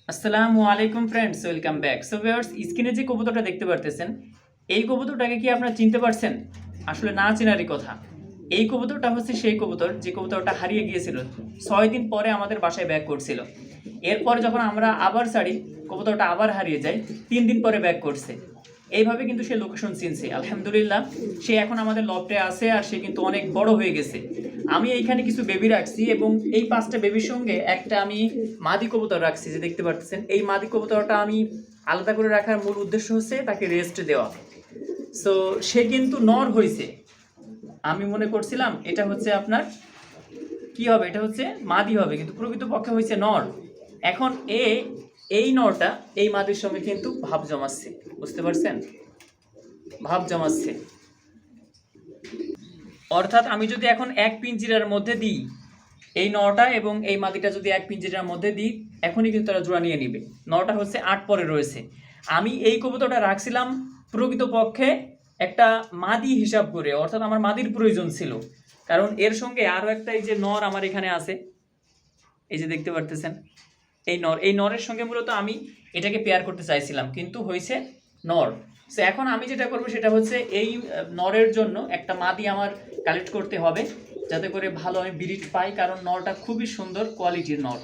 আসসালামু আলাইকুম friends, welcome back. So viewers, স্ক্রিনে যে কবুতরটা দেখতে পারতেছেন, এই কবুতরটাকে কি আপনারা চিনতে পারছেন? আসলে না চেনারই কথা। এই কবুতরটা হচ্ছে সেই কবুতর যে কবুতরটা হারিয়ে গিয়েছিল, 6 দিন পরে আমাদের বাসায় ব্যাক করছিল। এরপরে যখন আমরা আবার ছাড়ি, কবুতরটা আবার হারিয়ে যায়, 3 দিন পরে ব্যাক করছে। এইভাবে কিন্তু সে লোকেশন চিনছে। আলহামদুলিল্লাহ, সে এখন আমাদের লফটে আছে আর সে কিন্তু অনেক বড় হয়ে গেছে। আমি এইখানে কিছু বেবি রাখছি এবং এই 5টা বেবির সঙ্গে একটা আমি মাদি কবুতর রাখছি, যে দেখতে পাচ্ছেন। এই মাদি কবুতরটা আমি আলাদা করে রাখার মূল উদ্দেশ্য হচ্ছে তাকে রেস্ট দেওয়া। সো সে কিন্তু নর হয়েছে। আমি মনে করছিলাম এটা হচ্ছে আপনার কি হবে, এটা হচ্ছে মাদি হবে, কিন্তু প্রকৃতপক্ষে হয়েছে নর। এখন এই নরটা এই মাদির সঙ্গে কিন্তু ভাব জমাচ্ছে, বুঝতে পারছেন? ভাব জমাচ্ছে, অর্থাৎ আমি যদি এখন এক পিঞ্জিরার মধ্যে দিই এই নটা এবং এই মাদিটা, যদি এক পিঞ্জিরার মধ্যে দিই, এখনই কিন্তু তারা জোড়া নিয়ে নিবে। নটা হচ্ছে 8 পরে রয়েছে। আমি এই কবুতরটা রাখছিলাম প্রকৃতপক্ষে একটা মাদি হিসাব করে, অর্থাৎ আমার মাদির প্রয়োজন ছিল, কারণ এর সঙ্গে আরও একটা এই যে নর আমার এখানে আছে, এই যে দেখতে পারতেছেন। এই নরের সঙ্গে মূলত আমি এটাকে পেয়ার করতে চাইছিলাম, কিন্তু হয়েছে নর। সো এখন আমি যেটা করবো সেটা হচ্ছে এই নরের জন্য একটা মাদি আমার কালেক্ট করতে হবে, যাতে করে ভালো আমি ব্রিড পাই, কারণ নরটা খুবই সুন্দর কোয়ালিটির নর।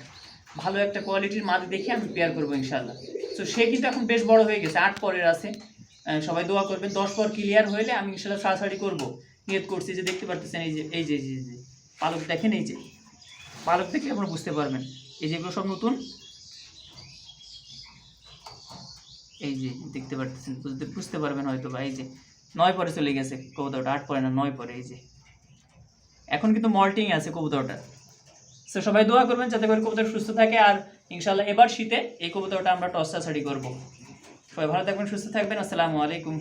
ভালো একটা কোয়ালিটির মাদি দেখে আমি পেয়ার করবো ইনশাল্লাহ। সো সে কিন্তু এখন বেশ বড় হয়ে গেছে, 8 পরের আছে। সবাই দোয়া করবেন, 10 পর ক্লিয়ার হলে আমি ইনশাল্লাহ সাড়াসাড়ি করবো, নিয়ত করছি। যে দেখতে পারতেছেন এই যে পালক দেখেন, এই যে পালক দেখে আপনারা বুঝতে পারবেন, এই যেগুলো সব নতুন, এই যে দেখতে পারতেছেন, বুঝতে পারবেন হয়তো বা। এই যে 9 পরে চলে গেছে কবুতরটা, 8 পরে না 9 পরে। এই যে এখন কিন্তু মল্টিং আছে কবুতরটা। সো সবাই দোয়া করবেন যাতে করে কবুতর সুস্থ থাকে, আর ইনশাল্লাহ এবার শীতে এই কবুতরটা আমরা টস ছাড়াছাড়ি করবো। সবাই ভালো থাকবেন, সুস্থ থাকবেন। আসসালামু আলাইকুম।